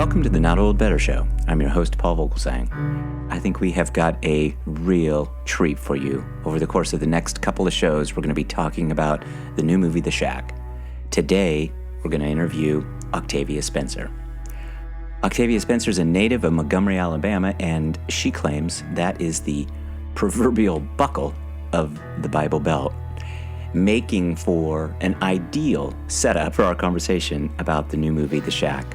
Welcome to the Not Old Better Show. I'm your host, Paul Vogelsang. I think we have got a real treat for you. Over the course of the next couple of shows, we're going to be talking about the new movie, The Shack. Today, we're going to interview Octavia Spencer. Octavia Spencer is a native of Montgomery, Alabama, and she claims that is the proverbial buckle of the Bible Belt, making for an ideal setup for our conversation about the new movie, The Shack.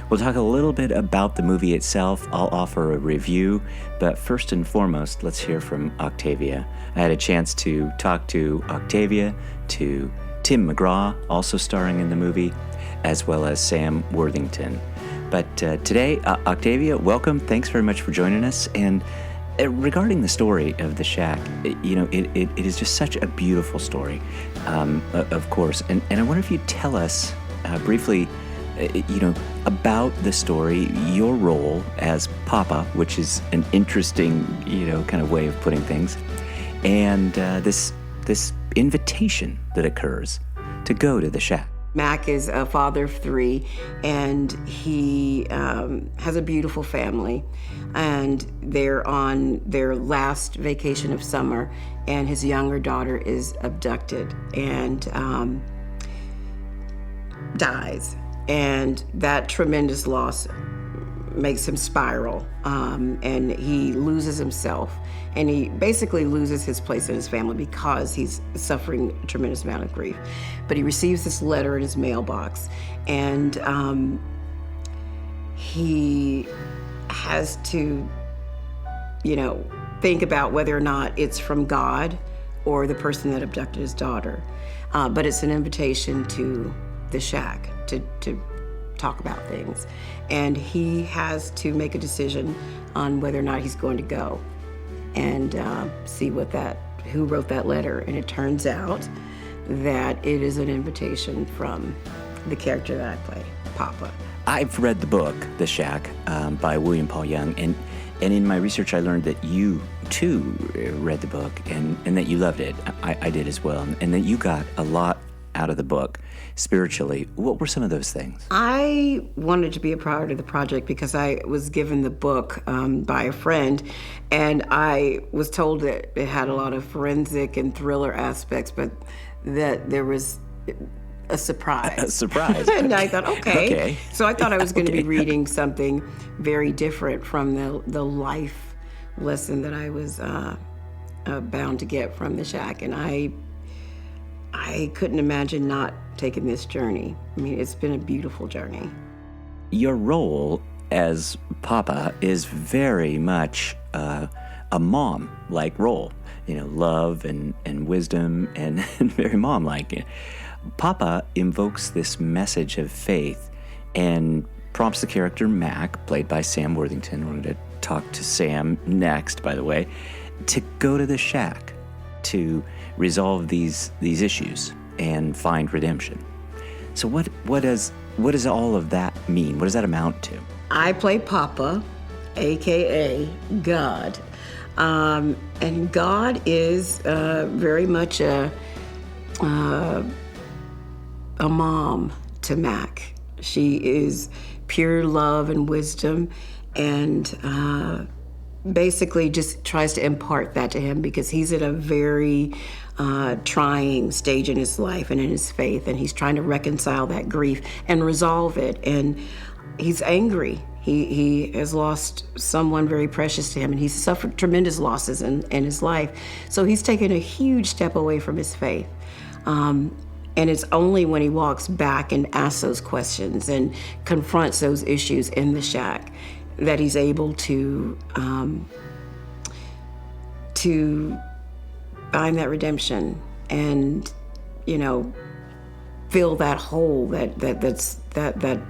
We'll talk a little bit about the movie itself. I'll offer a review, but first and foremost, let's hear from Octavia. I had a chance to talk to Octavia, to Tim McGraw, also starring in the movie, as well as Sam Worthington. But today, Octavia, welcome. Thanks very much for joining us. And regarding the story of The Shack, it is just such a beautiful story, of course. And I wonder if you'd tell us briefly, about the story, your role as Papa, which is an interesting, kind of way of putting things, and this invitation that occurs to go to the Shack. Mac is a father of three, and he has a beautiful family, and they're on their last vacation of summer, and his younger daughter is abducted and dies. And that tremendous loss makes him spiral, and he loses himself, and he basically loses his place in his family because he's suffering a tremendous amount of grief. But he receives this letter in his mailbox, and he has to, think about whether or not it's from God or the person that abducted his daughter. But it's an invitation to the Shack to talk about things. And he has to make a decision on whether or not he's going to go and see who wrote that letter. And it turns out that it is an invitation from the character that I play, Papa. I've read the book, The Shack, by William Paul Young, and in my research I learned that you, too, read the book and that you loved it. I did as well, and that you got a lot out of the book spiritually. What were some of those things? I wanted to be a part of the project because I was given the book by a friend, and I was told that it had a lot of forensic and thriller aspects, but that there was a surprise. A surprise. And I thought, okay. So I thought I was going to be reading something very different from the life lesson that I was bound to get from the Shack, and I couldn't imagine not taking this journey. I mean, it's been a beautiful journey. Your role as Papa is very much a mom-like role. Love and wisdom and very mom-like. Papa invokes this message of faith and prompts the character Mac, played by Sam Worthington. We're going to talk to Sam next, by the way, to go to the Shack to resolve these issues and find redemption. So what does all of that mean? What does that amount to? I play Papa, aka God, and God is very much a mom to Mac. She is pure love and wisdom, and basically just tries to impart that to him because he's at a very trying stage in his life and in his faith, and he's trying to reconcile that grief and resolve it. And he's angry. He has lost someone very precious to him, and he's suffered tremendous losses in his life. So he's taken a huge step away from his faith. And it's only when he walks back and asks those questions and confronts those issues in the Shack that he's able to find that redemption and, fill that hole that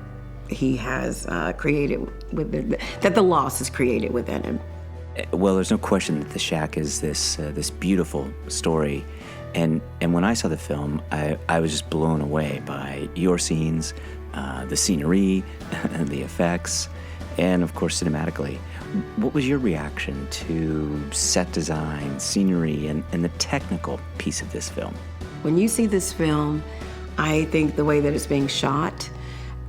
he has created that the loss has created within him. Well, there's no question that The Shack is this beautiful story. And when I saw the film, I was just blown away by your scenes, the scenery, the effects, and of course cinematically. What was your reaction to set design, scenery, and the technical piece of this film? When you see this film, I think the way that it's being shot,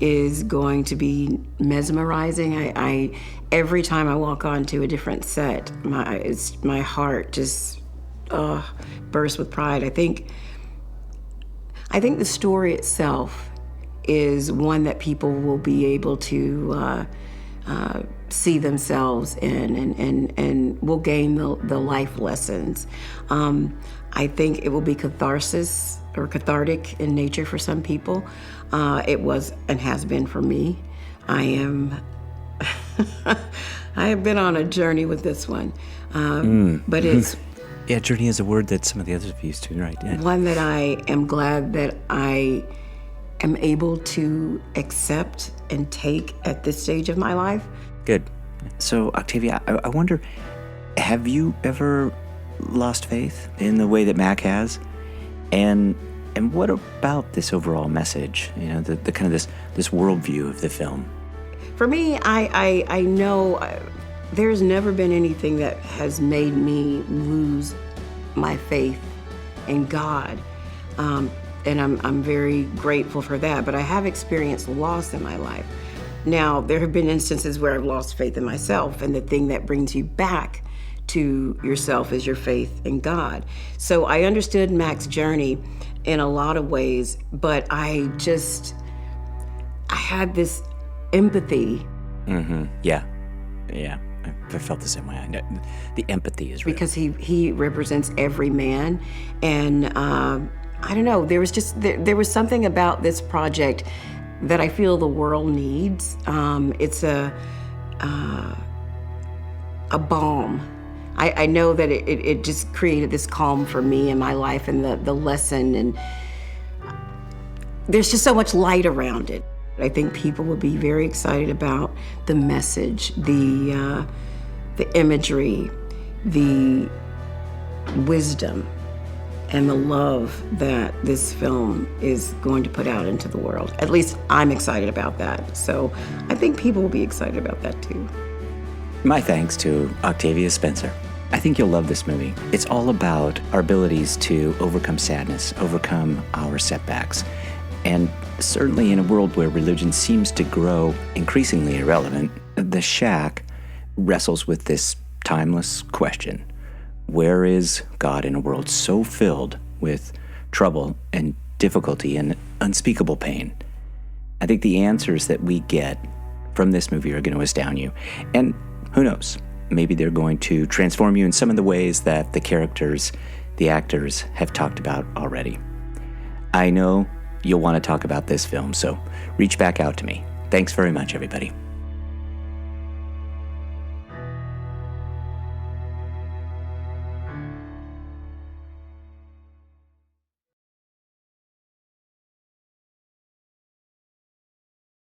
is going to be mesmerizing. I every time I walk onto a different set, my heart just bursts with pride. I think the story itself is one that people will be able to see themselves in and will gain the life lessons. I think it will be catharsis or cathartic in nature for some people. It was and has been for me. I have been on a journey with this one, but it's yeah, journey is a word that some of the others have used too, right? Yeah. One that I am glad that I am able to accept and take at this stage of my life. Good. So, Octavia, I wonder, have you ever lost faith in the way that Mac has? And what about this overall message? You know, the kind of this worldview of the film. For me, I know there's never been anything that has made me lose my faith in God, and I'm very grateful for that. But I have experienced loss in my life. Now, there have been instances where I've lost faith in myself, and the thing that brings you back to yourself is your faith in God. So I understood Mac's journey in a lot of ways, but I had this empathy. Mm-hmm. Yeah. I felt the same way. I know. The empathy is real. Because he represents every man, and I don't know. There was something about this project that I feel the world needs. It's a balm. I know that it just created this calm for me in my life, and the lesson, and there's just so much light around it. I think people will be very excited about the message, the imagery, the wisdom, and the love that this film is going to put out into the world. At least I'm excited about that. So I think people will be excited about that too. My thanks to Octavia Spencer. I think you'll love this movie. It's all about our abilities to overcome sadness, overcome our setbacks. And certainly in a world where religion seems to grow increasingly irrelevant, The Shack wrestles with this timeless question. Where is God in a world so filled with trouble and difficulty and unspeakable pain? I think the answers that we get from this movie are going to astound you. And who knows, maybe they're going to transform you in some of the ways that the characters, the actors, have talked about already. I know you'll want to talk about this film, so reach back out to me. Thanks very much, everybody.